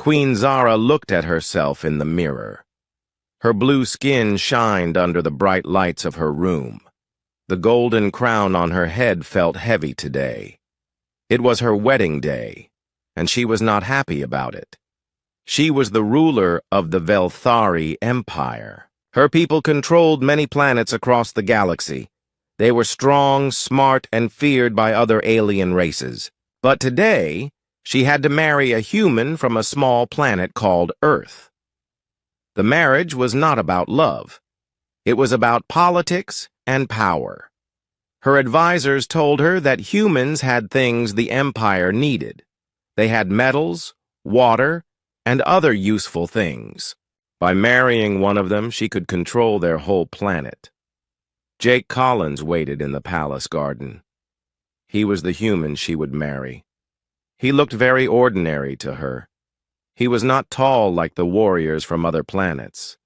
Queen Zara looked at herself in the mirror. Her blue skin shined under the bright lights of her room. The golden crown on her head felt heavy today. It was her wedding day, and she was not happy about it. She was the ruler of the Velthari Empire. Her people controlled many planets across the galaxy. They were strong, smart, and feared by other alien races. But today, she had to marry a human from a small planet called Earth. The marriage was not about love. It was about politics and power. Her advisors told her that humans had things the Empire needed. They had metals, water, and other useful things. By marrying one of them, she could control their whole planet. Jake Collins waited in the palace garden. He was the human she would marry. He looked very ordinary to her. He was not tall like the warriors from other planets.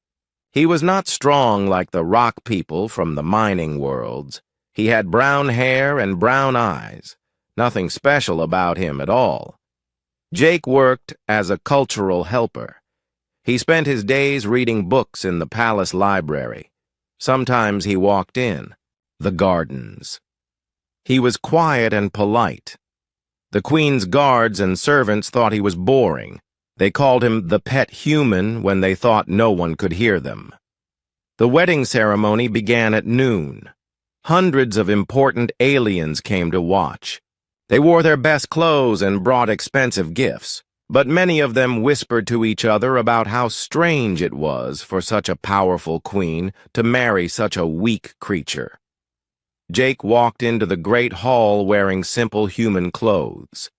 He was not strong like the rock people from the mining worlds. He had brown hair and brown eyes. Nothing special about him at all. Jake worked as a cultural helper. He spent his days reading books in the palace library. Sometimes he walked in the gardens. He was quiet and polite. The queen's guards and servants thought he was boring. They called him the pet human when they thought no one could hear them. The wedding ceremony began at noon. Hundreds of important aliens came to watch. They wore their best clothes and brought expensive gifts, but many of them whispered to each other about how strange it was for such a powerful queen to marry such a weak creature. Jake walked into the great hall wearing simple human clothes.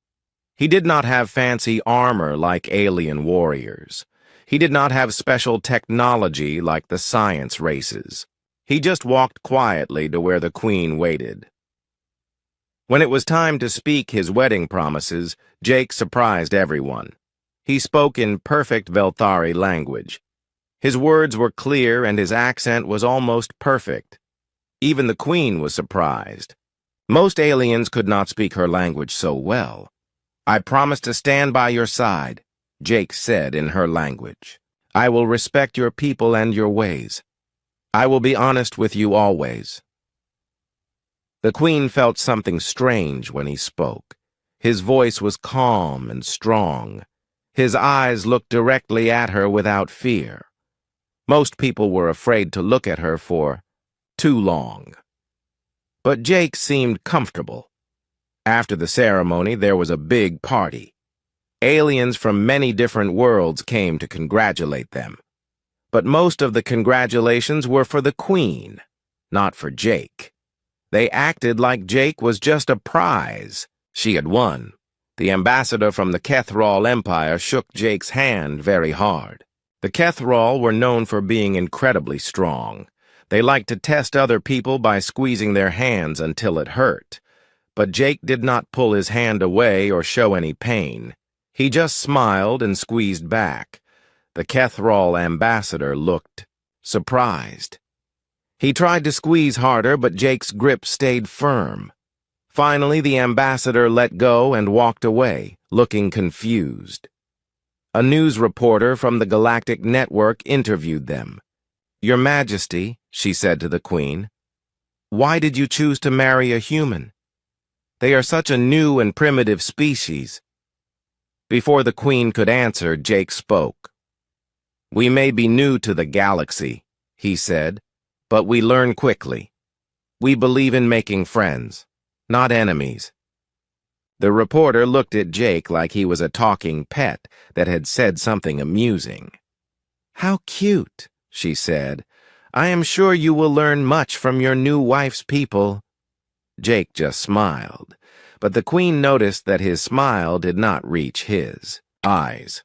He did not have fancy armor like alien warriors. He did not have special technology like the science races. He just walked quietly to where the queen waited. When it was time to speak his wedding promises, Jake surprised everyone. He spoke in perfect Velthari language. His words were clear and his accent was almost perfect. Even the queen was surprised. Most aliens could not speak her language so well. "I promise to stand by your side," Jake said in her language. "I will respect your people and your ways. I will be honest with you always." The queen felt something strange when he spoke. His voice was calm and strong. His eyes looked directly at her without fear. Most people were afraid to look at her for too long. But Jake seemed comfortable. After the ceremony, there was a big party. Aliens from many different worlds came to congratulate them. But most of the congratulations were for the queen, not for Jake. They acted like Jake was just a prize. She had won. The ambassador from the Kethral Empire shook Jake's hand very hard. The Kethral were known for being incredibly strong. They liked to test other people by squeezing their hands until it hurt. But Jake did not pull his hand away or show any pain. He just smiled and squeezed back. The Kethral ambassador looked surprised. He tried to squeeze harder, but Jake's grip stayed firm. Finally, the ambassador let go and walked away, looking confused. A news reporter from the Galactic Network interviewed them. "Your Majesty," she said to the queen, "why did you choose to marry a human? They are such a new and primitive species." Before the queen could answer, Jake spoke. "We may be new to the galaxy," he said, "but we learn quickly. We believe in making friends, not enemies." The reporter looked at Jake like he was a talking pet that had said something amusing. "How cute," she said. "I am sure you will learn much from your new wife's people." Jake just smiled, but the queen noticed that his smile did not reach his eyes.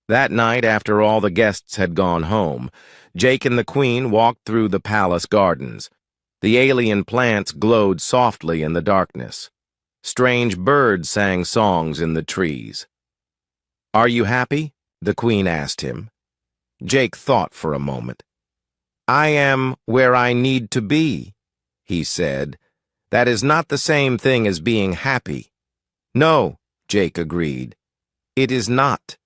That night, after all the guests had gone home, Jake and the queen walked through the palace gardens. The alien plants glowed softly in the darkness. Strange birds sang songs in the trees. "Are you happy?" the queen asked him. Jake thought for a moment. "I am where I need to be," he said. "That is not the same thing as being happy." "No," Jake agreed. It is not.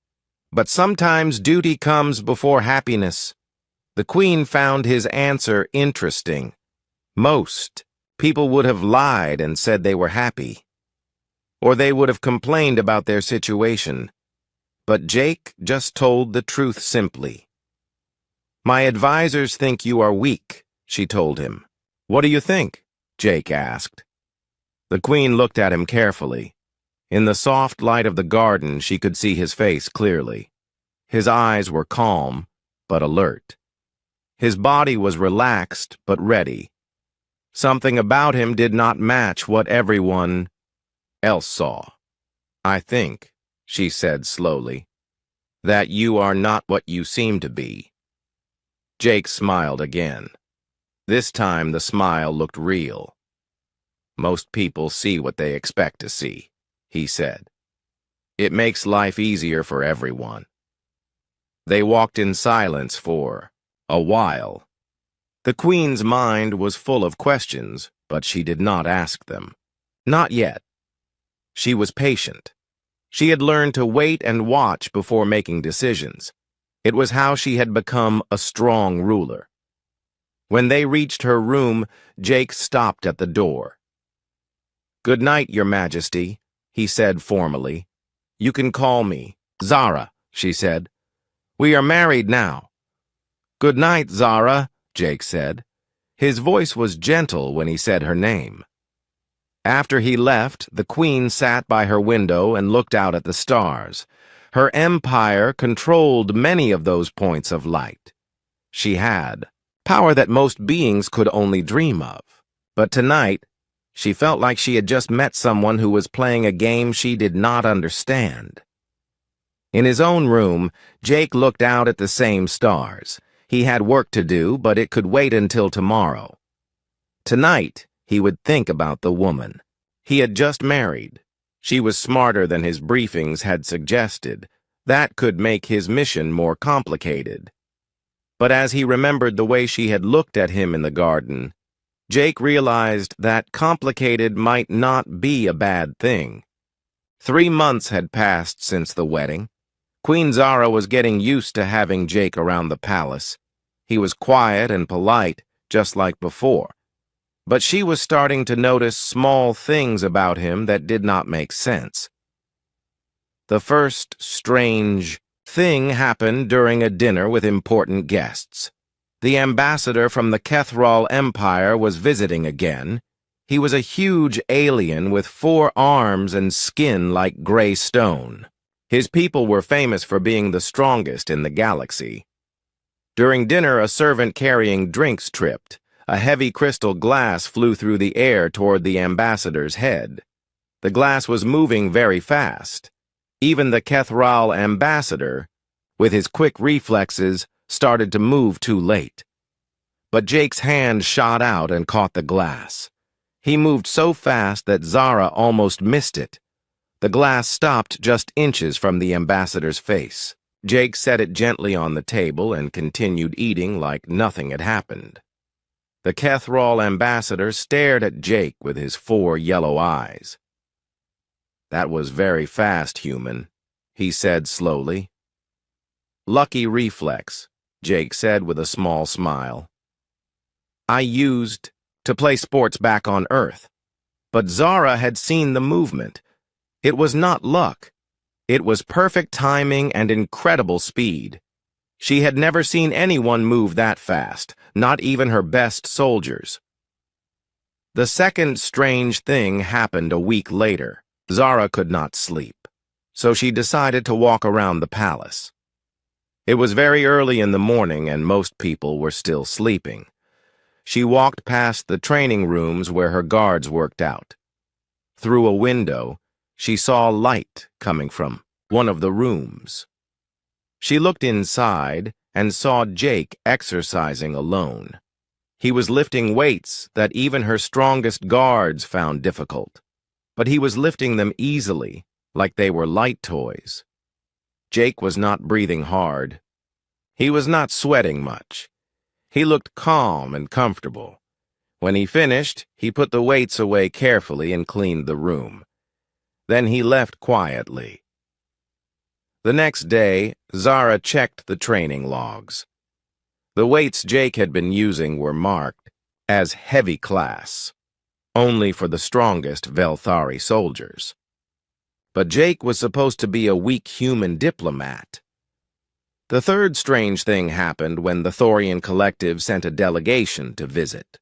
But sometimes duty comes before happiness. The Queen found his answer interesting. Most people would have lied and said they were happy. Or they would have complained about their situation. But Jake just told the truth simply. "My advisors think you are weak," she told him. "What do you think?" Jake asked. The Queen looked at him carefully. In the soft light of the garden, she could see his face clearly. His eyes were calm, but alert. His body was relaxed, but ready. Something about him did not match what everyone else saw. "I think," she said slowly, "that you are not what you seem to be." Jake smiled again. This time the smile looked real. "Most people see what they expect to see," he said. "It makes life easier for everyone." They walked in silence for a while. The Queen's mind was full of questions, but she did not ask them. Not yet. She was patient. She had learned to wait and watch before making decisions. It was how she had become a strong ruler. When they reached her room, Jake stopped at the door. "Good night, Your Majesty," he said formally. "You can call me Zara," she said. "We are married now." "Good night, Zara," Jake said. His voice was gentle when he said her name. After he left, the Queen sat by her window and looked out at the stars. Her empire controlled many of those points of light. She had power that most beings could only dream of. But tonight, she felt like she had just met someone who was playing a game she did not understand. In his own room, Jake looked out at the same stars. He had work to do, but it could wait until tomorrow. Tonight, he would think about the woman. He had just married. She was smarter than his briefings had suggested. That could make his mission more complicated. But as he remembered the way she had looked at him in the garden, Jake realized that complicated might not be a bad thing. 3 months had passed since the wedding. Queen Zara was getting used to having Jake around the palace. He was quiet and polite, just like before. But she was starting to notice small things about him that did not make sense. The first strange thing happened during a dinner with important guests. The ambassador from the Kethral Empire was visiting again. He was a huge alien with 4 arms and skin like gray stone. His people were famous for being the strongest in the galaxy. During dinner, a servant carrying drinks tripped. A heavy crystal glass flew through the air toward the ambassador's head. The glass was moving very fast. Even the Kethral ambassador, with his quick reflexes, started to move too late. But Jake's hand shot out and caught the glass. He moved so fast that Zara almost missed it. The glass stopped just inches from the ambassador's face. Jake set it gently on the table and continued eating like nothing had happened. The Kethral ambassador stared at Jake with his 4 yellow eyes. "That was very fast, human," he said slowly. "Lucky reflex," Jake said with a small smile. "I used to play sports back on Earth." But Zara had seen the movement. It was not luck. It was perfect timing and incredible speed. She had never seen anyone move that fast, not even her best soldiers. The second strange thing happened a week later. Zara could not sleep, so she decided to walk around the palace. It was very early in the morning and most people were still sleeping. She walked past the training rooms where her guards worked out. Through a window, she saw light coming from one of the rooms. She looked inside and saw Jake exercising alone. He was lifting weights that even her strongest guards found difficult, but he was lifting them easily, like they were light toys. Jake was not breathing hard. He was not sweating much. He looked calm and comfortable. When he finished, he put the weights away carefully and cleaned the room. Then he left quietly. The next day, Zara checked the training logs. The weights Jake had been using were marked as heavy class, only for the strongest Velthari soldiers. But Jake was supposed to be a weak human diplomat. The third strange thing happened when the Thorian Collective sent a delegation to visit.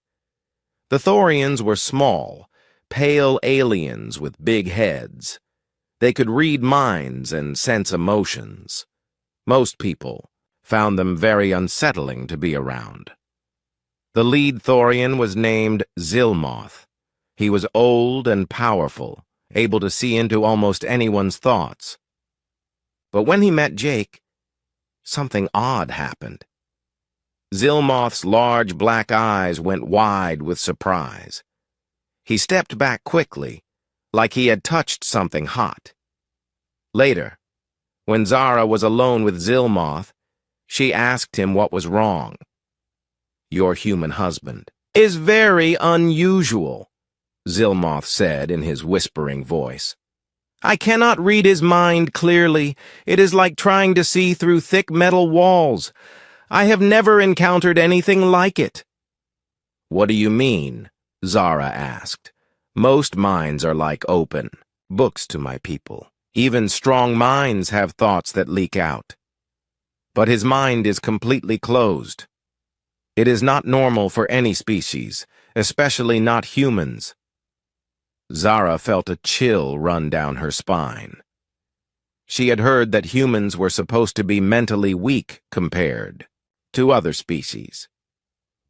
The Thorians were small, pale aliens with big heads. They could read minds and sense emotions. Most people found them very unsettling to be around. The lead Thorian was named Zilmoth. He was old and powerful, able to see into almost anyone's thoughts. But when he met Jake, something odd happened. Zilmoth's large black eyes went wide with surprise. He stepped back quickly, like he had touched something hot. Later, when Zara was alone with Zilmoth, she asked him what was wrong. "Your human husband is very unusual," Zilmoth said in his whispering voice. "I cannot read his mind clearly. It is like trying to see through thick metal walls. I have never encountered anything like it." "What do you mean?" Zara asked. "Most minds are like open books to my people. Even strong minds have thoughts that leak out. But his mind is completely closed. It is not normal for any species, especially not humans." Zara felt a chill run down her spine. She had heard that humans were supposed to be mentally weak compared to other species.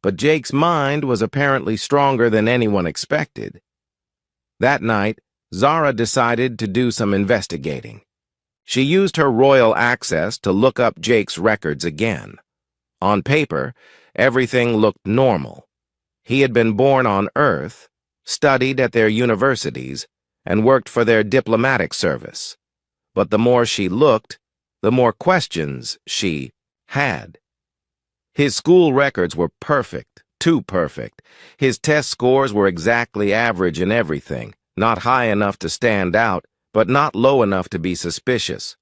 But Jake's mind was apparently stronger than anyone expected. That night, Zara decided to do some investigating. She used her royal access to look up Jake's records again. On paper, everything looked normal. He had been born on Earth, studied at their universities, and worked for their diplomatic service. But the more she looked, the more questions she had. His school records were perfect, too perfect. His test scores were exactly average in everything, not high enough to stand out, but not low enough to be suspicious.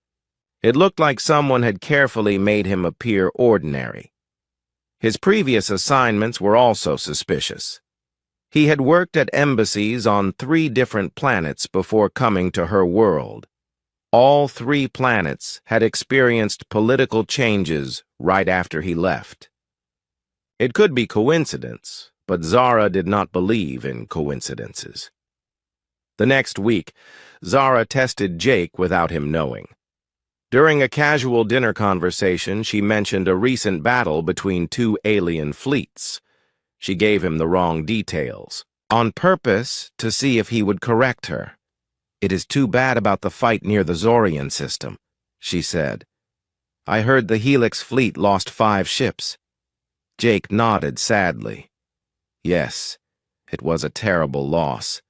It looked like someone had carefully made him appear ordinary. His previous assignments were also suspicious. He had worked at embassies on 3 different planets before coming to her world. All 3 planets had experienced political changes right after he left. It could be coincidence, but Zara did not believe in coincidences. The next week, Zara tested Jake without him knowing. During a casual dinner conversation, she mentioned a recent battle between 2 alien fleets. She gave him the wrong details, on purpose to see if he would correct her. "It is too bad about the fight near the Zorian system," she said. "I heard the Helix fleet lost 5 ships. Jake nodded sadly. Yes, it was a terrible loss.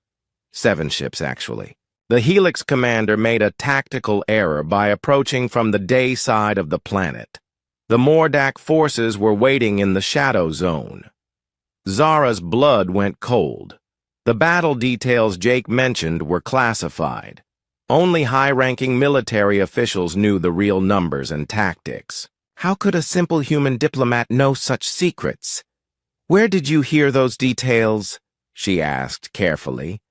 7 ships, actually. The Helix commander made a tactical error by approaching from the day side of the planet. The Mordak forces were waiting in the shadow zone. Zara's blood went cold. The battle details Jake mentioned were classified. Only high-ranking military officials knew the real numbers and tactics. How could a simple human diplomat know such secrets? "Where did you hear those details?" she asked carefully.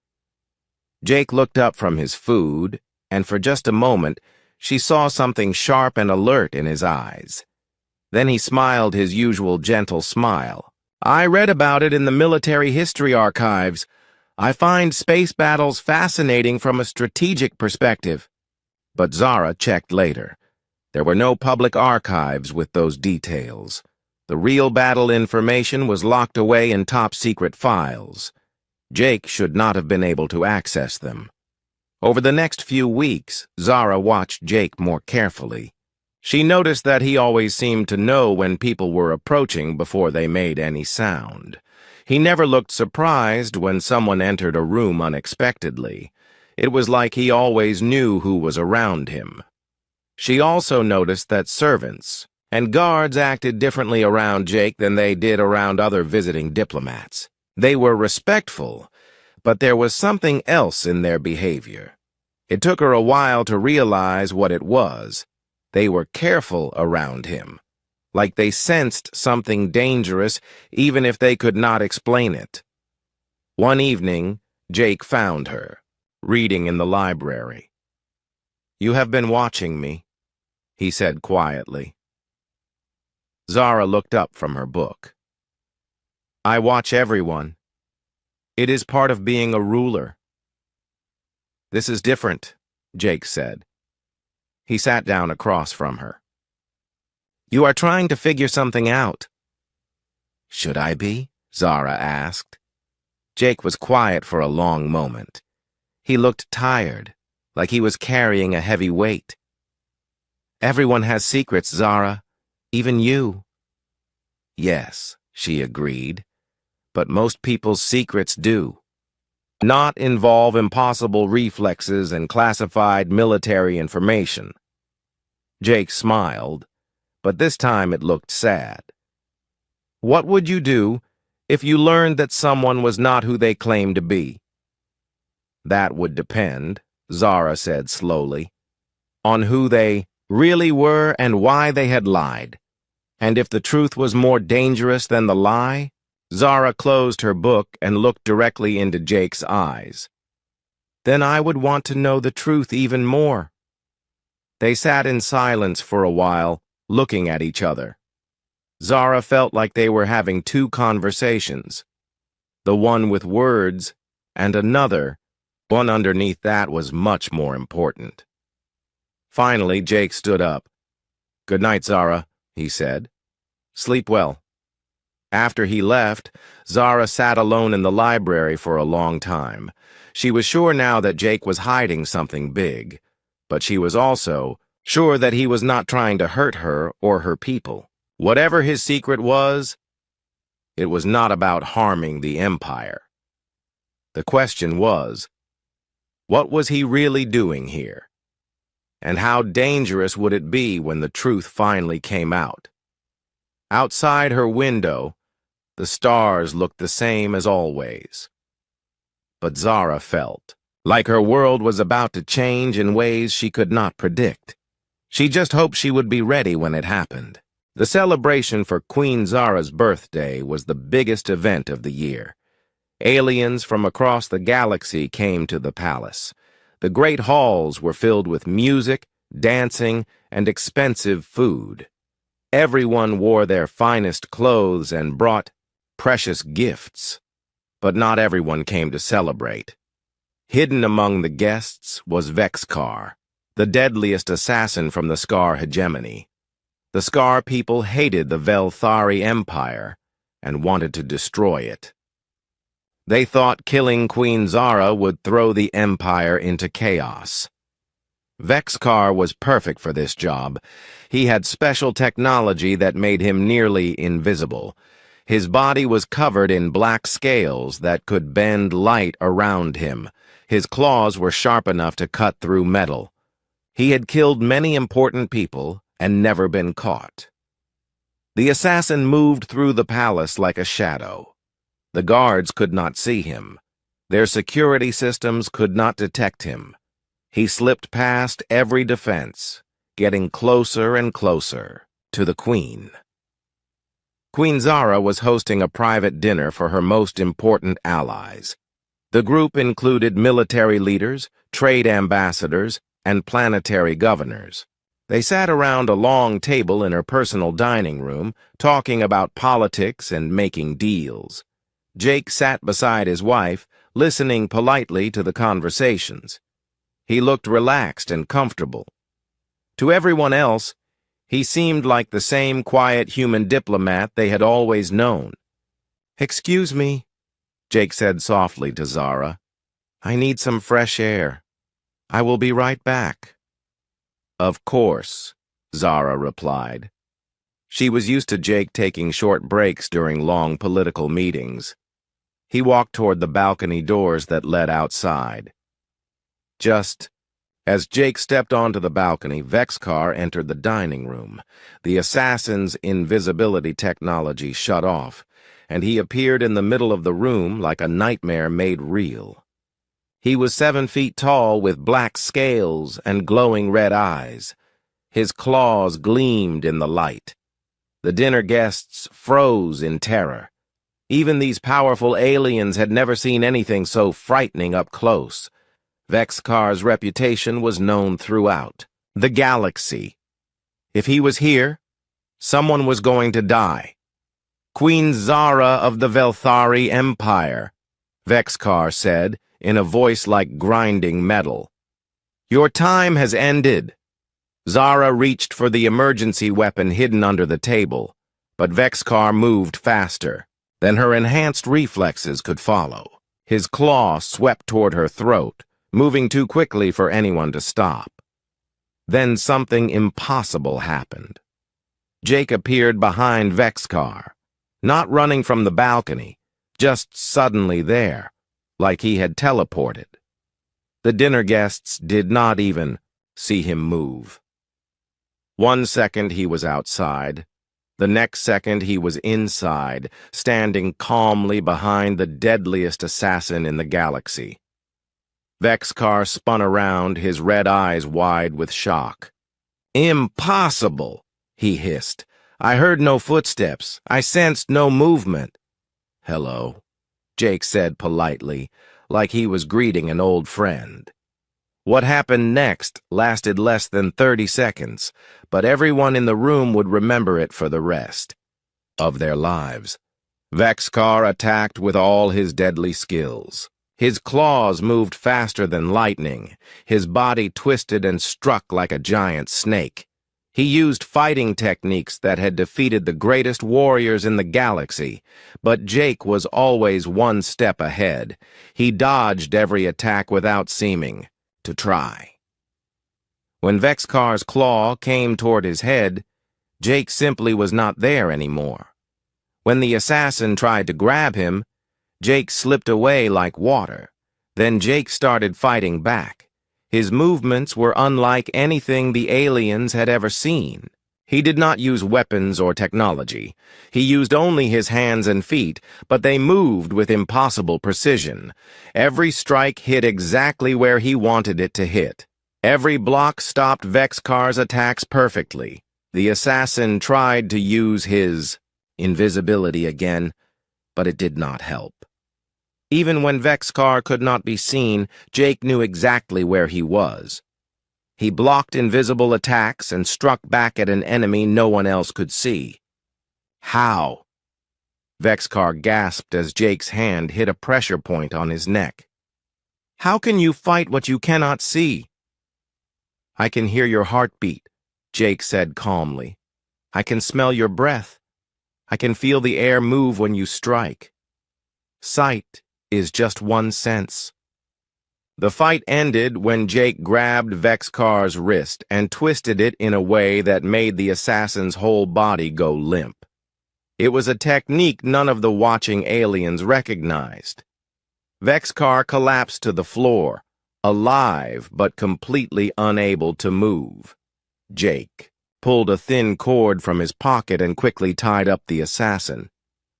Jake looked up from his food, and for just a moment, she saw something sharp and alert in his eyes. Then he smiled his usual gentle smile. "I read about it in the military history archives. I find space battles fascinating from a strategic perspective." But Zara checked later. There were no public archives with those details. The real battle information was locked away in top-secret files. Jake should not have been able to access them. Over the next few weeks, Zara watched Jake more carefully. She noticed that he always seemed to know when people were approaching before they made any sound. He never looked surprised when someone entered a room unexpectedly. It was like he always knew who was around him. She also noticed that servants and guards acted differently around Jake than they did around other visiting diplomats. They were respectful, but there was something else in their behavior. It took her a while to realize what it was. They were careful around him, like they sensed something dangerous even if they could not explain it. One evening, Jake found her, reading in the library. "You have been watching me," he said quietly. Zara looked up from her book. "I watch everyone. It is part of being a ruler." "This is different," Jake said. He sat down across from her. "You are trying to figure something out." "Should I be?" Zara asked. Jake was quiet for a long moment. He looked tired, like he was carrying a heavy weight. "Everyone has secrets, Zara. Even you." "Yes," she agreed, "but most people's secrets do not involve impossible reflexes and classified military information." Jake smiled, but this time it looked sad. "What would you do if you learned that someone was not who they claimed to be?" "That would depend," Zara said slowly, "on who they really were and why they had lied. And if the truth was more dangerous than the lie..." Zara closed her book and looked directly into Jake's eyes. "Then I would want to know the truth even more." They sat in silence for a while, looking at each other. Zara felt like they were having two conversations. The one with words, and another, one underneath that, was much more important. Finally, Jake stood up. "Good night, Zara," he said. "Sleep well." After he left, Zara sat alone in the library for a long time. She was sure now that Jake was hiding something big, but she was also sure that he was not trying to hurt her or her people. Whatever his secret was, it was not about harming the Empire. The question was, what was he really doing here? And how dangerous would it be when the truth finally came out? Outside her window, the stars looked the same as always. But Zara felt like her world was about to change in ways she could not predict. She just hoped she would be ready when it happened. The celebration for Queen Zara's birthday was the biggest event of the year. Aliens from across the galaxy came to the palace. The great halls were filled with music, dancing, and expensive food. Everyone wore their finest clothes and brought precious gifts. But not everyone came to celebrate. Hidden among the guests was Vexcar, the deadliest assassin from the Scar hegemony. The Scar people hated the Velthari Empire and wanted to destroy it. They thought killing Queen Zara would throw the Empire into chaos. Vexcar was perfect for this job. He had special technology that made him nearly invisible. His body was covered in black scales that could bend light around him. His claws were sharp enough to cut through metal. He had killed many important people and never been caught. The assassin moved through the palace like a shadow. The guards could not see him. Their security systems could not detect him. He slipped past every defense, getting closer and closer to the Queen. Queen Zara was hosting a private dinner for her most important allies. The group included military leaders, trade ambassadors, and planetary governors. They sat around a long table in her personal dining room, talking about politics and making deals. Jake sat beside his wife, listening politely to the conversations. He looked relaxed and comfortable. To everyone else, he seemed like the same quiet human diplomat they had always known. "Excuse me," Jake said softly to Zara. "I need some fresh air. I will be right back." "Of course," Zara replied. She was used to Jake taking short breaks during long political meetings. He walked toward the balcony doors that led outside. Just as Jake stepped onto the balcony, Vexcar entered the dining room. The assassin's invisibility technology shut off, and he appeared in the middle of the room like a nightmare made real. He was 7 feet tall with black scales and glowing red eyes. His claws gleamed in the light. The dinner guests froze in terror. Even these powerful aliens had never seen anything so frightening up close. Vex-Kar's reputation was known throughout the galaxy. If he was here, someone was going to die. Queen Zara of the Velthari Empire, Vex-Kar said, in a voice like grinding metal. Your time has ended. Zara reached for the emergency weapon hidden under the table, but Vex-Kar moved faster than her enhanced reflexes could follow. His claw swept toward her throat, moving too quickly for anyone to stop. Then something impossible happened. Jake appeared behind Vex-Kar, not running from the balcony, just suddenly there, like he had teleported. The dinner guests did not even see him move. 1 second he was outside. The next second he was inside, standing calmly behind the deadliest assassin in the galaxy. Vex-Kar spun around, his red eyes wide with shock. Impossible, he hissed. I heard no footsteps. I sensed no movement. Hello, Jake said politely, like he was greeting an old friend. What happened next lasted less than 30 seconds, but everyone in the room would remember it for the rest of their lives. Vex-Kar attacked with all his deadly skills. His claws moved faster than lightning. His body twisted and struck like a giant snake. He used fighting techniques that had defeated the greatest warriors in the galaxy, but Jake was always one step ahead. He dodged every attack without seeming to try. When Vex-Kar's claw came toward his head, Jake simply was not there anymore. When the assassin tried to grab him, Jake slipped away like water. Then Jake started fighting back. His movements were unlike anything the aliens had ever seen. He did not use weapons or technology. He used only his hands and feet, but they moved with impossible precision. Every strike hit exactly where he wanted it to hit. Every block stopped Vex-Kar's attacks perfectly. The assassin tried to use his invisibility again, but it did not help. Even when Vex-Kar could not be seen, Jake knew exactly where he was. He blocked invisible attacks and struck back at an enemy no one else could see. How? Vex-Kar gasped as Jake's hand hit a pressure point on his neck. How can you fight what you cannot see? I can hear your heartbeat, Jake said calmly. I can smell your breath. I can feel the air move when you strike. Sight is just one sense. The fight ended when Jake grabbed Vex-Kar's wrist and twisted it in a way that made the assassin's whole body go limp. It was a technique none of the watching aliens recognized. Vex-Kar collapsed to the floor, alive but completely unable to move. Jake pulled a thin cord from his pocket and quickly tied up the assassin.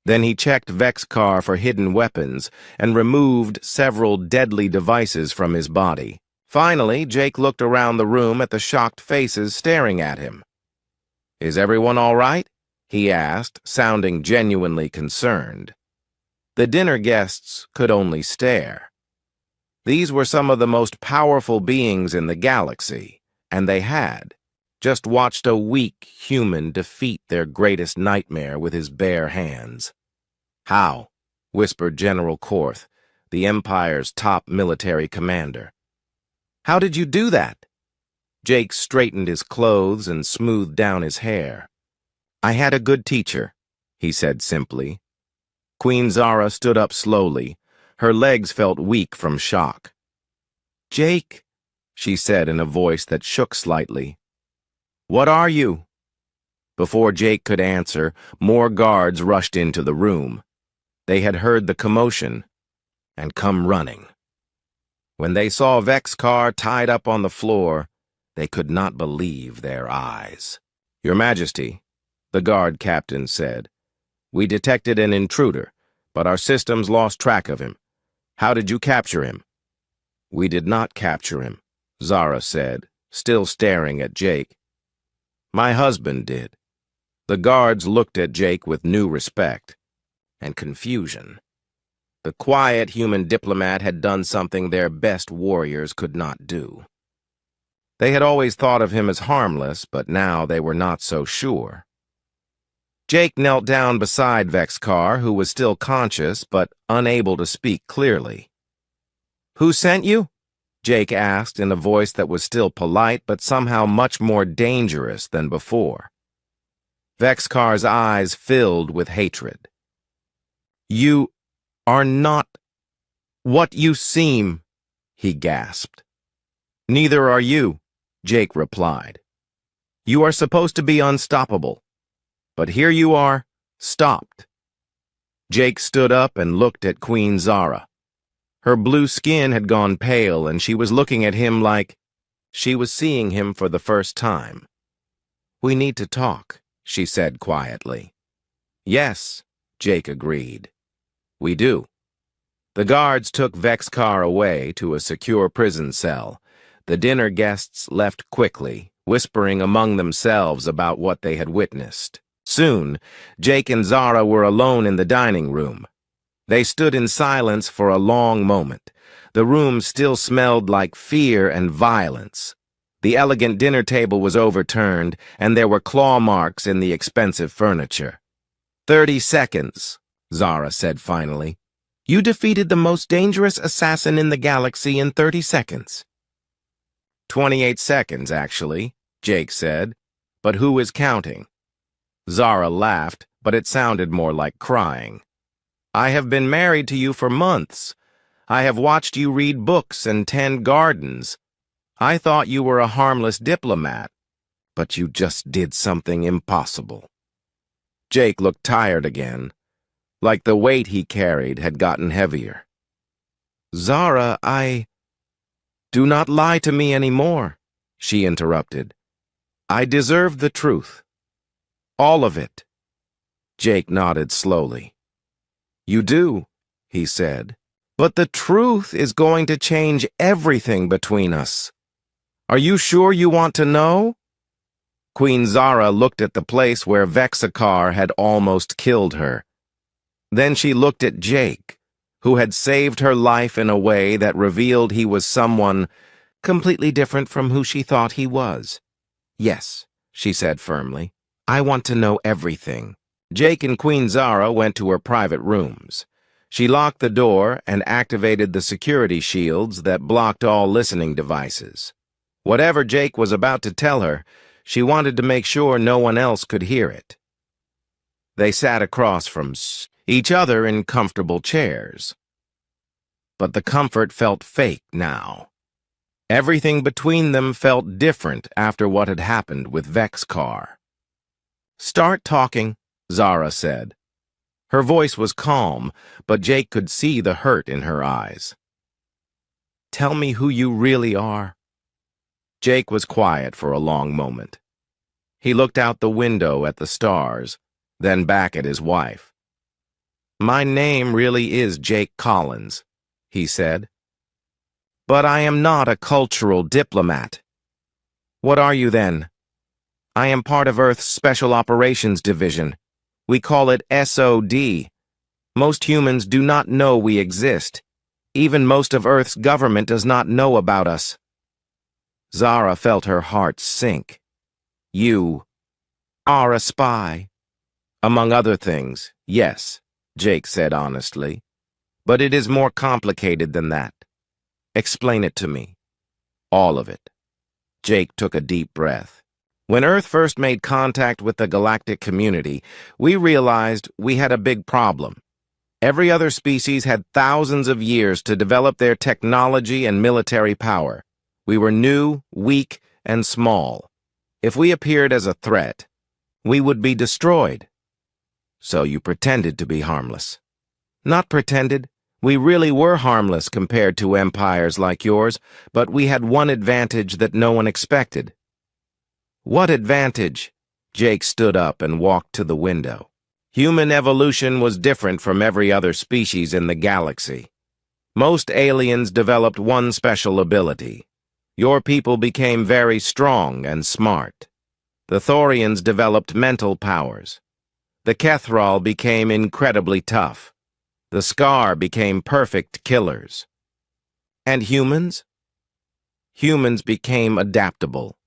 Then he checked Vex-Kar for hidden weapons and removed several deadly devices from his body. Finally, Jake looked around the room at the shocked faces staring at him. Is everyone all right? He asked, sounding genuinely concerned. The dinner guests could only stare. These were some of the most powerful beings in the galaxy, and they had just watched a weak human defeat their greatest nightmare with his bare hands. How? Whispered General Korth, the Empire's top military commander. How did you do that? Jake straightened his clothes and smoothed down his hair. I had a good teacher, he said simply. Queen Zara stood up slowly. Her legs felt weak from shock. Jake, she said in a voice that shook slightly. What are you? Before Jake could answer, more guards rushed into the room. They had heard the commotion and come running. When they saw Vex-Kar tied up on the floor, they could not believe their eyes. Your Majesty, the guard captain said, we detected an intruder, but our systems lost track of him. How did you capture him? We did not capture him, Zara said, still staring at Jake. My husband did. The guards looked at Jake with new respect and confusion. The quiet human diplomat had done something their best warriors could not do. They had always thought of him as harmless, but now they were not so sure. Jake knelt down beside Vexcar, who was still conscious but unable to speak clearly. "Who sent you?" Jake asked in a voice that was still polite but somehow much more dangerous than before. Vexcar's eyes filled with hatred. "You are not what you seem," he gasped. "Neither are you," Jake replied. "You are supposed to be unstoppable. But here you are, stopped." Jake stood up and looked at Queen Zara. Her blue skin had gone pale, and she was looking at him like she was seeing him for the first time. "We need to talk," she said quietly. "Yes," Jake agreed. "We do." The guards took Vexcar away to a secure prison cell. The dinner guests left quickly, whispering among themselves about what they had witnessed. Soon, Jake and Zara were alone in the dining room. They stood in silence for a long moment. The room still smelled like fear and violence. The elegant dinner table was overturned, and there were claw marks in the expensive furniture. 30 seconds, Zara said finally. "You defeated the most dangerous assassin in the galaxy in 30 seconds. 28 seconds, actually, Jake said. But who is counting? Zara laughed, but it sounded more like crying. I have been married to you for months. I have watched you read books and tend gardens. I thought you were a harmless diplomat, but you just did something impossible. Jake looked tired again, like the weight he carried had gotten heavier. Zara, Do not lie to me anymore, she interrupted. I deserve the truth. All of it. Jake nodded slowly. You do, he said, but the truth is going to change everything between us. Are you sure you want to know? Queen Zara looked at the place where Vexcar had almost killed her. Then she looked at Jake, who had saved her life in a way that revealed he was someone completely different from who she thought he was. Yes, she said firmly, I want to know everything. Jake and Queen Zara went to her private rooms. She locked the door and activated the security shields that blocked all listening devices. Whatever Jake was about to tell her, she wanted to make sure no one else could hear it. They sat across from each other in comfortable chairs. But the comfort felt fake now. Everything between them felt different after what had happened with Vexcar. Start talking, Zara said. Her voice was calm, but Jake could see the hurt in her eyes. Tell me who you really are. Jake was quiet for a long moment. He looked out the window at the stars, then back at his wife. My name really is Jake Collins, he said. But I am not a cultural diplomat. What are you then? I am part of Earth's Special Operations Division. We call it SOD. Most humans do not know we exist. Even most of Earth's government does not know about us. Zara felt her heart sink. You are a spy. Among other things, yes, Jake said honestly. But it is more complicated than that. Explain it to me. All of it. Jake took a deep breath. When Earth first made contact with the galactic community, we realized we had a big problem. Every other species had thousands of years to develop their technology and military power. We were new, weak, and small. If we appeared as a threat, we would be destroyed. So you pretended to be harmless. Not pretended. We really were harmless compared to empires like yours, but we had one advantage that no one expected. What advantage? Jake stood up and walked to the window. Human evolution was different from every other species in the galaxy. Most aliens developed one special ability. Your people became very strong and smart. The Thorians developed mental powers. The Kethral became incredibly tough. The Scar became perfect killers. And humans? Humans became adaptable.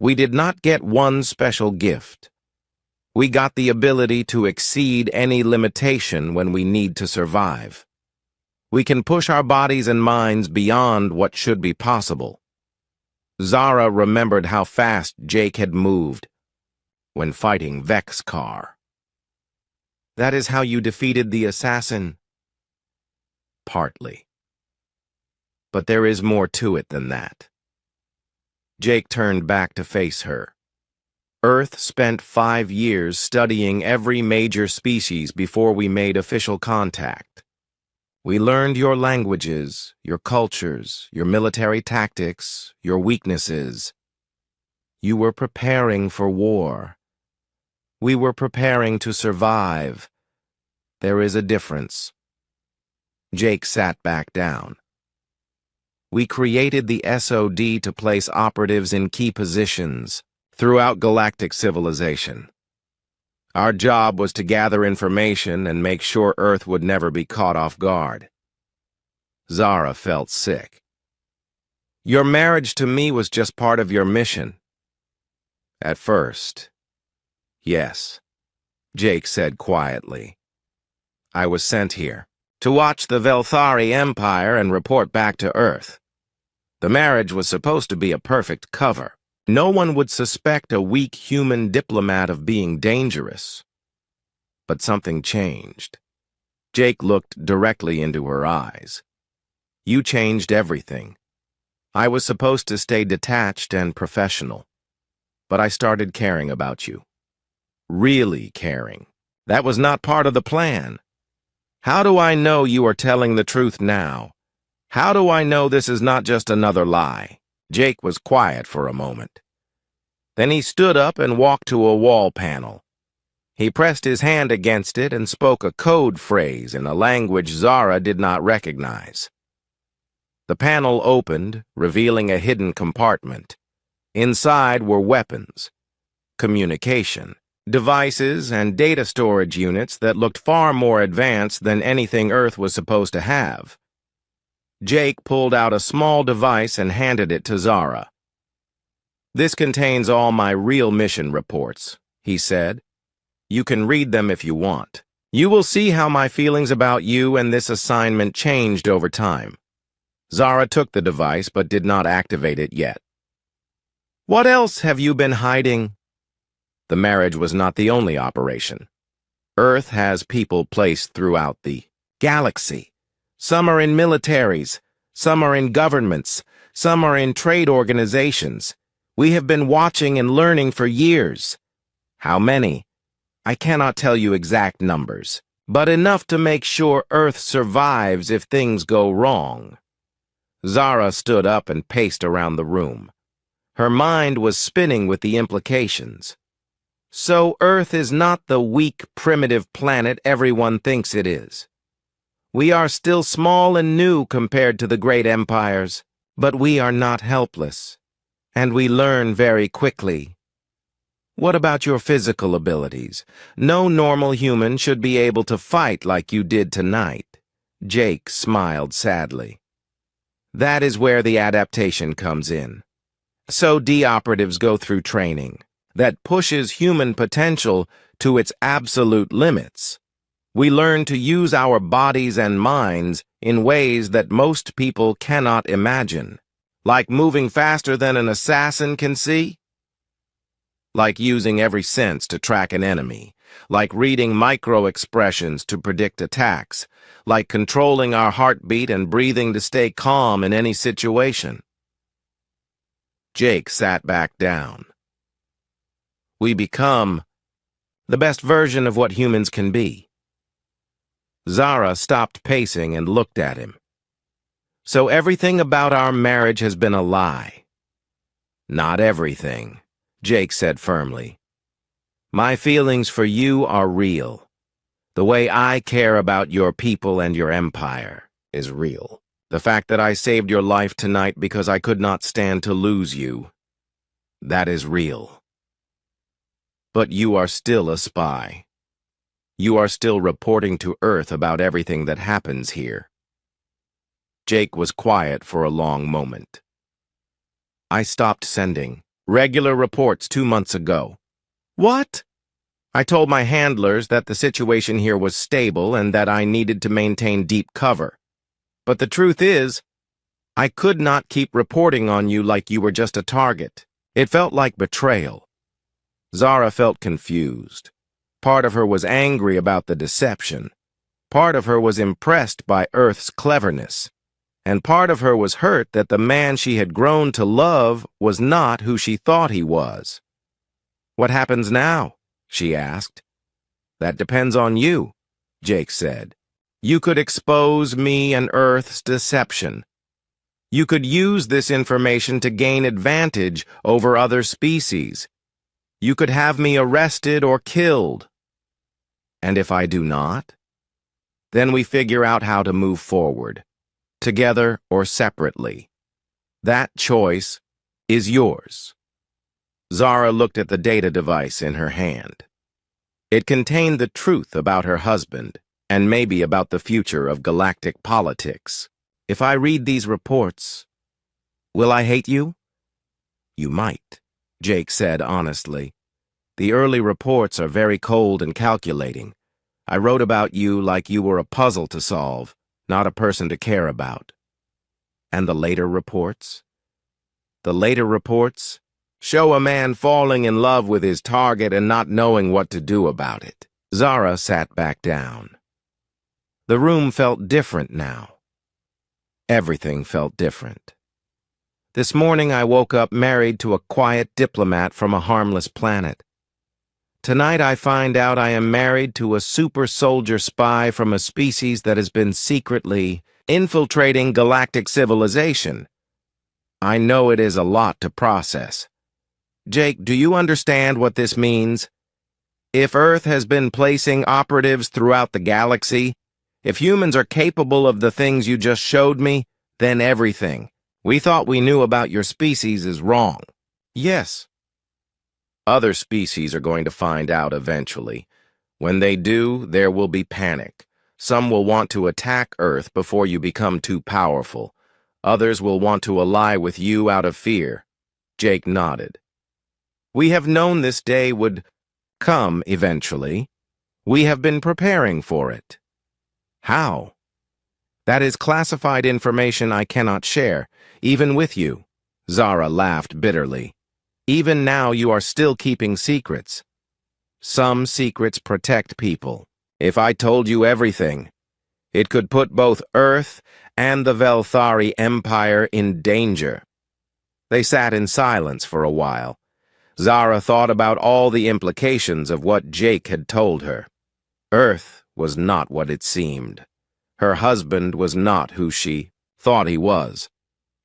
We did not get one special gift. We got the ability to exceed any limitation when we need to survive. We can push our bodies and minds beyond what should be possible. Zara remembered how fast Jake had moved when fighting Vexcar. That is how you defeated the assassin? Partly. But there is more to it than that. Jake turned back to face her. Earth spent 5 years studying every major species before we made official contact. We learned your languages, your cultures, your military tactics, your weaknesses. You were preparing for war. We were preparing to survive. There is a difference. Jake sat back down. We created the SOD to place operatives in key positions throughout galactic civilization. Our job was to gather information and make sure Earth would never be caught off guard. Zara felt sick. Your marriage to me was just part of your mission. At first, yes, Jake said quietly. I was sent here to watch the Velthari Empire and report back to Earth. The marriage was supposed to be a perfect cover. No one would suspect a weak human diplomat of being dangerous. But something changed. Jake looked directly into her eyes. You changed everything. I was supposed to stay detached and professional. But I started caring about you. Really caring. That was not part of the plan. How do I know you are telling the truth now? How do I know this is not just another lie? Jake was quiet for a moment. Then he stood up and walked to a wall panel. He pressed his hand against it and spoke a code phrase in a language Zara did not recognize. The panel opened, revealing a hidden compartment. Inside were weapons, communication, devices, and data storage units that looked far more advanced than anything Earth was supposed to have. Jake pulled out a small device and handed it to Zara. This contains all my real mission reports, he said. You can read them if you want. You will see how my feelings about you and this assignment changed over time. Zara took the device but did not activate it yet. What else have you been hiding? The marriage was not the only operation. Earth has people placed throughout the galaxy. Some are in militaries, some are in governments, some are in trade organizations. We have been watching and learning for years. How many? I cannot tell you exact numbers, but enough to make sure Earth survives if things go wrong. Zara stood up and paced around the room. Her mind was spinning with the implications. So Earth is not the weak, primitive planet everyone thinks it is. We are still small and new compared to the great empires, but we are not helpless, and we learn very quickly. What about your physical abilities? No normal human should be able to fight like you did tonight. Jake smiled sadly. That is where the adaptation comes in. So operatives go through training that pushes human potential to its absolute limits. We learn to use our bodies and minds in ways that most people cannot imagine, like moving faster than an assassin can see, like using every sense to track an enemy, like reading micro-expressions to predict attacks, like controlling our heartbeat and breathing to stay calm in any situation. Jake sat back down. We become the best version of what humans can be. Zara stopped pacing and looked at him. So everything about our marriage has been a lie. Not everything, Jake said firmly. My feelings for you are real. The way I care about your people and your empire is real. The fact that I saved your life tonight because I could not stand to lose you, that is real. But you are still a spy. You are still reporting to Earth about everything that happens here. Jake was quiet for a long moment. I stopped sending regular reports 2 months ago. What? I told my handlers that the situation here was stable and that I needed to maintain deep cover. But the truth is, I could not keep reporting on you like you were just a target. It felt like betrayal. Zara felt confused. Part of her was angry about the deception. Part of her was impressed by Earth's cleverness. And part of her was hurt that the man she had grown to love was not who she thought he was. What happens now? She asked. That depends on you, Jake said. You could expose me and Earth's deception. You could use this information to gain advantage over other species. You could have me arrested or killed. And if I do not, then we figure out how to move forward, together or separately. That choice is yours. Zara looked at the data device in her hand. It contained the truth about her husband, and maybe about the future of galactic politics. If I read these reports, will I hate you? You might, Jake said honestly. The early reports are very cold and calculating. I wrote about you like you were a puzzle to solve, not a person to care about. And the later reports? The later reports show a man falling in love with his target and not knowing what to do about it. Zara sat back down. The room felt different now. Everything felt different. This morning I woke up married to a quiet diplomat from a harmless planet. Tonight I find out I am married to a super soldier spy from a species that has been secretly infiltrating galactic civilization. I know it is a lot to process. Jake, do you understand what this means? If Earth has been placing operatives throughout the galaxy, if humans are capable of the things you just showed me, then everything we thought we knew about your species is wrong. Yes. Other species are going to find out eventually. When they do, there will be panic. Some will want to attack Earth before you become too powerful. Others will want to ally with you out of fear. Jake nodded. We have known this day would come eventually. We have been preparing for it. How? That is classified information I cannot share, even with you. Zara laughed bitterly. Even now you are still keeping secrets. Some secrets protect people. If I told you everything, it could put both Earth and the Velthari Empire in danger. They sat in silence for a while. Zara thought about all the implications of what Jake had told her. Earth was not what it seemed. Her husband was not who she thought he was.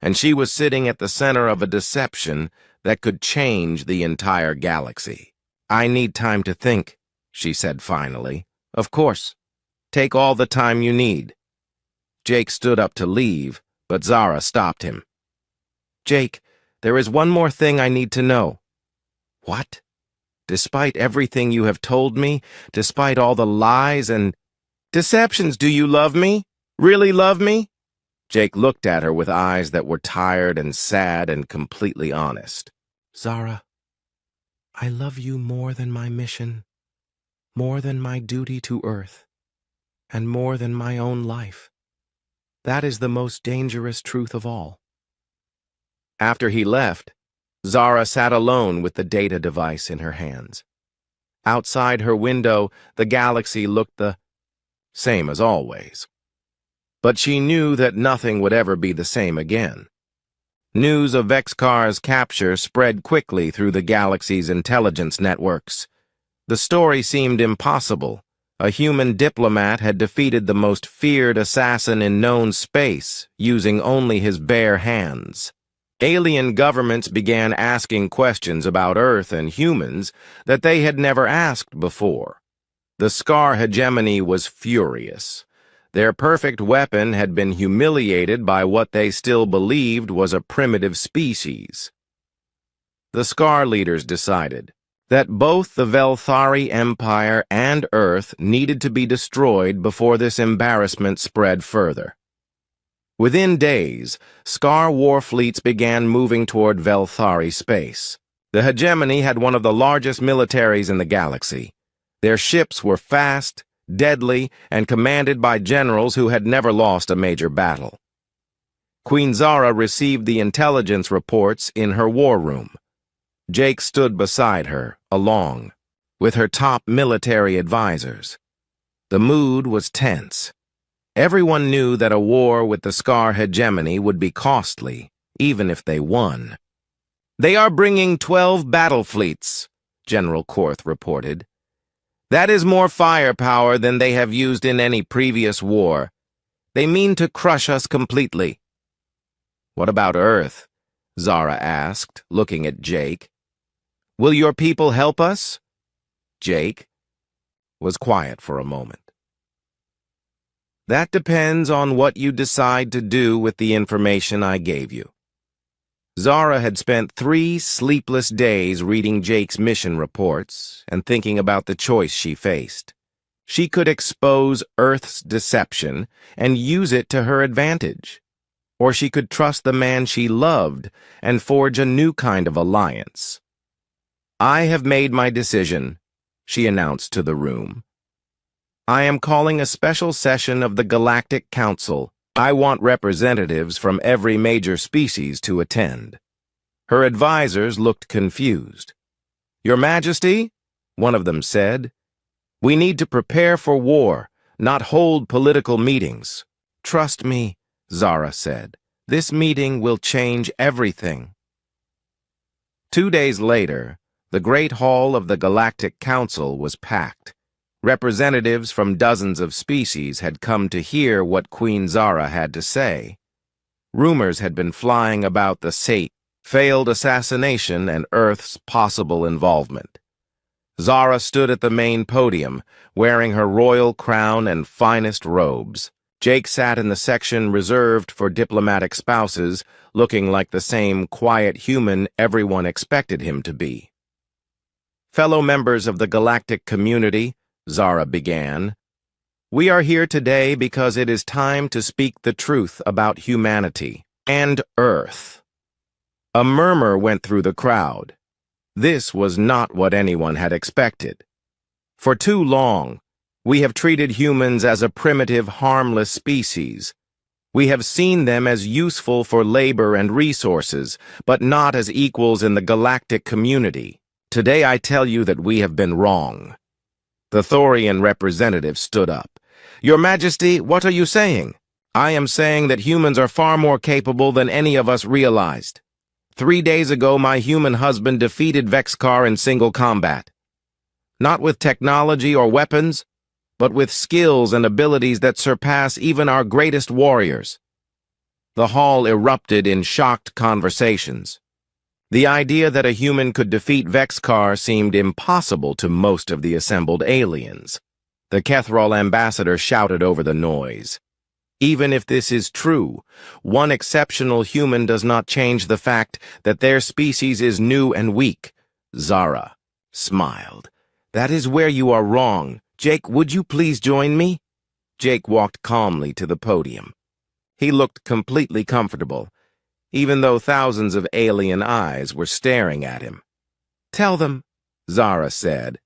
And she was sitting at the center of a deception that could change the entire galaxy. I need time to think, she said finally. Of course. Take all the time you need. Jake stood up to leave, but Zara stopped him. Jake, there is one more thing I need to know. What? Despite everything you have told me, despite all the lies and deceptions, do you love me? Really love me? Jake looked at her with eyes that were tired and sad and completely honest. Zara, I love you more than my mission, more than my duty to Earth, and more than my own life. That is the most dangerous truth of all. After he left, Zara sat alone with the data device in her hands. Outside her window, the galaxy looked the same as always. But she knew that nothing would ever be the same again. News of Vexcar's capture spread quickly through the galaxy's intelligence networks. The story seemed impossible. A human diplomat had defeated the most feared assassin in known space, using only his bare hands. Alien governments began asking questions about Earth and humans that they had never asked before. The Scar hegemony was furious. Their perfect weapon had been humiliated by what they still believed was a primitive species. The Scar leaders decided, that both the Velthari Empire and Earth needed to be destroyed before this embarrassment spread further. Within days, Scar war fleets began moving toward Velthari space. The hegemony had one of the largest militaries in the galaxy. Their ships were fast, deadly, and commanded by generals who had never lost a major battle. Queen Zara received the intelligence reports in her war room. Jake stood beside her, along, with her top military advisors. The mood was tense. Everyone knew that a war with the Scar hegemony would be costly, even if they won. "They are bringing 12 battle fleets," General Korth reported. "That is more firepower than they have used in any previous war. They mean to crush us completely." "What about Earth?" Zara asked, looking at Jake. "Will your people help us?" Jake was quiet for a moment. "That depends on what you decide to do with the information I gave you." Zara had spent 3 sleepless days reading Jake's mission reports and thinking about the choice she faced. She could expose Earth's deception and use it to her advantage. Or she could trust the man she loved and forge a new kind of alliance. "I have made my decision," she announced to the room. "I am calling a special session of the Galactic Council. I want representatives from every major species to attend." Her advisors looked confused. "Your Majesty," one of them said, "we need to prepare for war, not hold political meetings." "Trust me," Zara said. "This meeting will change everything." 2 days later, the Great Hall of the Galactic Council was packed. Representatives from dozens of species had come to hear what Queen Zara had to say. Rumors had been flying about the failed assassination and Earth's possible involvement. Zara stood at the main podium, wearing her royal crown and finest robes. Jake sat in the section reserved for diplomatic spouses, looking like the same quiet human everyone expected him to be. "Fellow members of the galactic community," Zara began, "we are here today because it is time to speak the truth about humanity and Earth." A murmur went through the crowd. This was not what anyone had expected. For too long, we have treated humans as a primitive, harmless species. We have seen them as useful for labor and resources, but not as equals in the galactic community. Today I tell you that we have been wrong. The Thorian representative stood up. "Your Majesty, what are you saying?" "I am saying that humans are far more capable than any of us realized. 3 days ago, my human husband defeated Vexkar in single combat. Not with technology or weapons, but with skills and abilities that surpass even our greatest warriors." The hall erupted in shocked conversations. The idea that a human could defeat Vexkar seemed impossible to most of the assembled aliens. The Kethral ambassador shouted over the noise. "Even if this is true, one exceptional human does not change the fact that their species is new and weak." Zara smiled. "That is where you are wrong. Jake, would you please join me?" Jake walked calmly to the podium. He looked completely comfortable, even though thousands of alien eyes were staring at him. "Tell them," Zara said.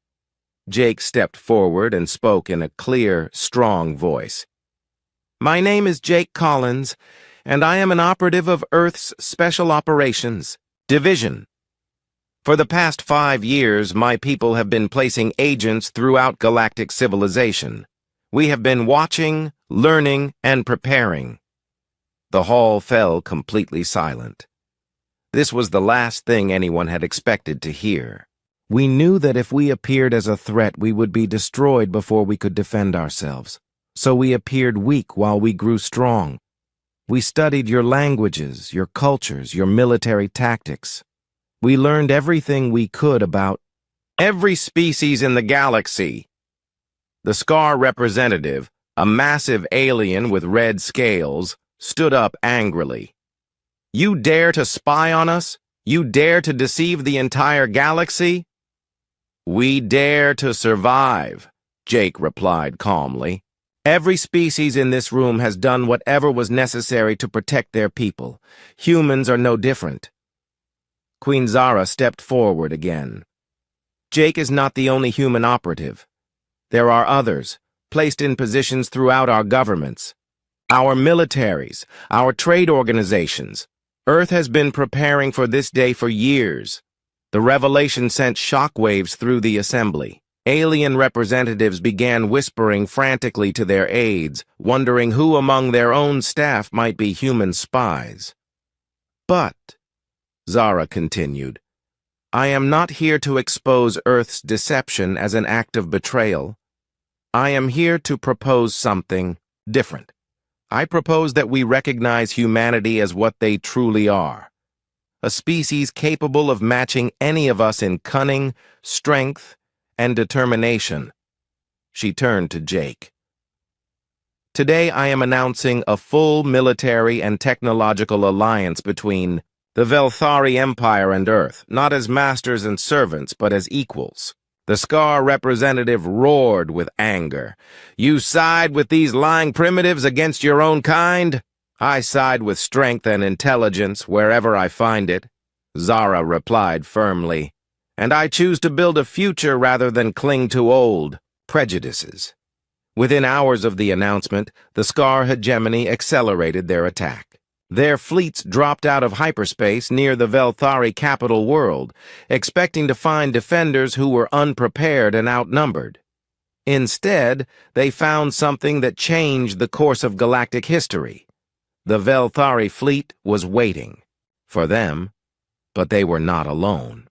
Jake stepped forward and spoke in a clear, strong voice. "My name is Jake Collins, and I am an operative of Earth's Special Operations Division. For the past 5 years, my people have been placing agents throughout galactic civilization. We have been watching, learning, and preparing." The hall fell completely silent. This was the last thing anyone had expected to hear. "We knew that if we appeared as a threat, we would be destroyed before we could defend ourselves. So we appeared weak while we grew strong. We studied your languages, your cultures, your military tactics. We learned everything we could about every species in the galaxy." The Scar representative, a massive alien with red scales, stood up angrily. "You dare to spy on us? You dare to deceive the entire galaxy?" "We dare to survive," Jake replied calmly. "Every species in this room has done whatever was necessary to protect their people. Humans are no different." Queen Zara stepped forward again. "Jake is not the only human operative. There are others, placed in positions throughout our governments, our militaries, our trade organizations. Earth has been preparing for this day for years." The revelation sent shockwaves through the assembly. Alien representatives began whispering frantically to their aides, wondering who among their own staff might be human spies. "But," Zara continued, "I am not here to expose Earth's deception as an act of betrayal. I am here to propose something different. I propose that we recognize humanity as what they truly are. A species capable of matching any of us in cunning, strength, and determination." She turned to Jake. "Today I am announcing a full military and technological alliance between the Velthari Empire and Earth, not as masters and servants, but as equals." The Scar representative roared with anger. "You side with these lying primitives against your own kind?" "I side with strength and intelligence wherever I find it," Zara replied firmly. "And I choose to build a future rather than cling to old prejudices." Within hours of the announcement, the Scar hegemony accelerated their attack. Their fleets dropped out of hyperspace near the Velthari capital world, expecting to find defenders who were unprepared and outnumbered. Instead, they found something that changed the course of galactic history. The Velthari fleet was waiting for them, but they were not alone.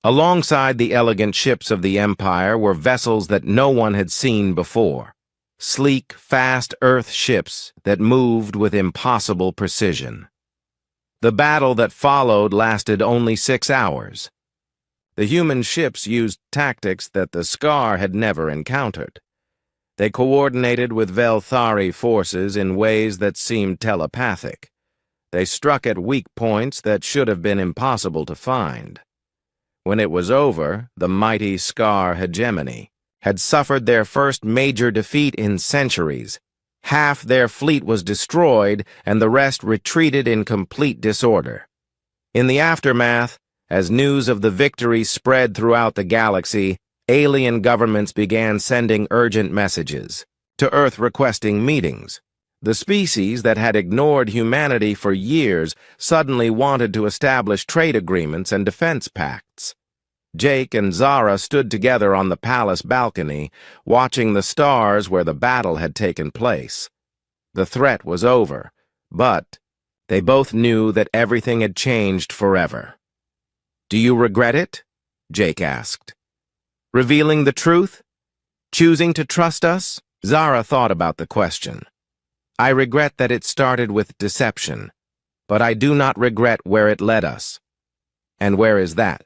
Alongside the elegant ships of the Empire were vessels that no one had seen before. Sleek, fast Earth ships that moved with impossible precision. The battle that followed lasted only 6 hours. The human ships used tactics that the Scar had never encountered. They coordinated with Velthari forces in ways that seemed telepathic. They struck at weak points that should have been impossible to find. When it was over, the mighty Scar hegemony had suffered their first major defeat in centuries. Half their fleet was destroyed, and the rest retreated in complete disorder. In the aftermath, as news of the victories spread throughout the galaxy, alien governments began sending urgent messages to Earth requesting meetings. The species that had ignored humanity for years suddenly wanted to establish trade agreements and defense pacts. Jake and Zara stood together on the palace balcony, watching the stars where the battle had taken place. The threat was over, but they both knew that everything had changed forever. "Do you regret it?" Jake asked. "Revealing the truth? Choosing to trust us?" Zara thought about the question. "I regret that it started with deception, but I do not regret where it led us." "And where is that?"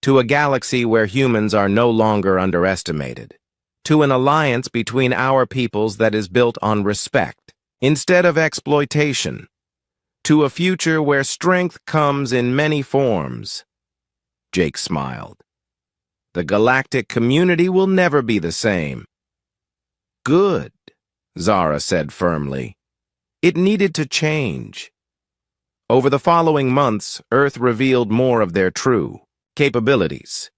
"To a galaxy where humans are no longer underestimated. To an alliance between our peoples that is built on respect, instead of exploitation. To a future where strength comes in many forms." Jake smiled. "The galactic community will never be the same." "Good," Zara said firmly. "It needed to change." Over the following months, Earth revealed more of their true capabilities.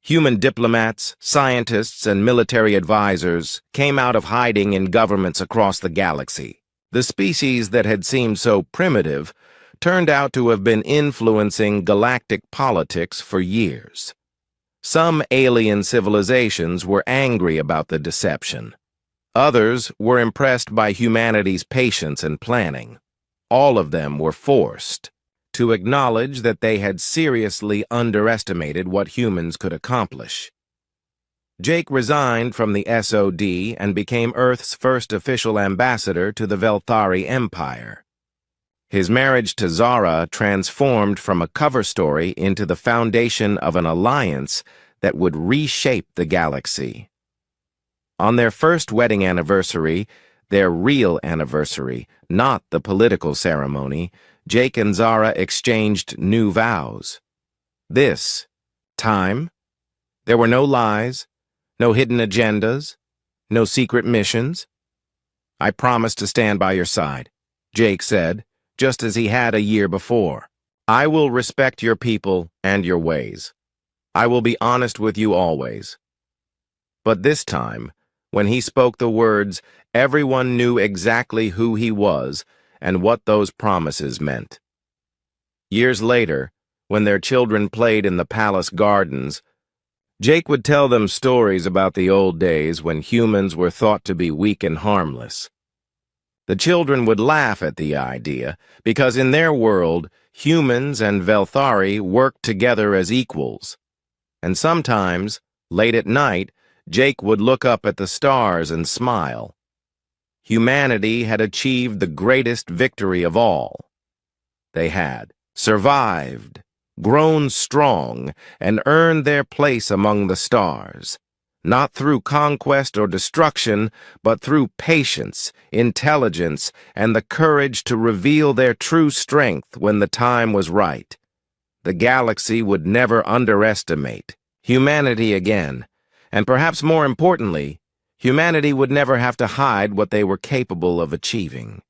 Human diplomats, scientists, and military advisors came out of hiding in governments across the galaxy. The species that had seemed so primitive turned out to have been influencing galactic politics for years. Some alien civilizations were angry about the deception. Others were impressed by humanity's patience and planning. All of them were forced to acknowledge that they had seriously underestimated what humans could accomplish. Jake resigned from the SOD and became Earth's first official ambassador to the Velthari Empire. His marriage to Zara transformed from a cover story into the foundation of an alliance that would reshape the galaxy. On their first wedding anniversary, their real anniversary, not the political ceremony, Jake and Zara exchanged new vows. This time, There were no lies, no hidden agendas, no secret missions. "I promise to stand by your side," Jake said, just as he had a year before. "I will respect your people and your ways. I will be honest with you always." But this time, when he spoke the words, everyone knew exactly who he was and what those promises meant. Years later, when their children played in the palace gardens, Jake would tell them stories about the old days when humans were thought to be weak and harmless. The children would laugh at the idea, because in their world, humans and Velthari worked together as equals. And sometimes, late at night, Jake would look up at the stars and smile. Humanity had achieved the greatest victory of all. They had survived, grown strong, and earned their place among the stars, not through conquest or destruction, but through patience, intelligence, and the courage to reveal their true strength when the time was right. The galaxy would never underestimate humanity again, and perhaps more importantly, humanity would never have to hide what they were capable of achieving.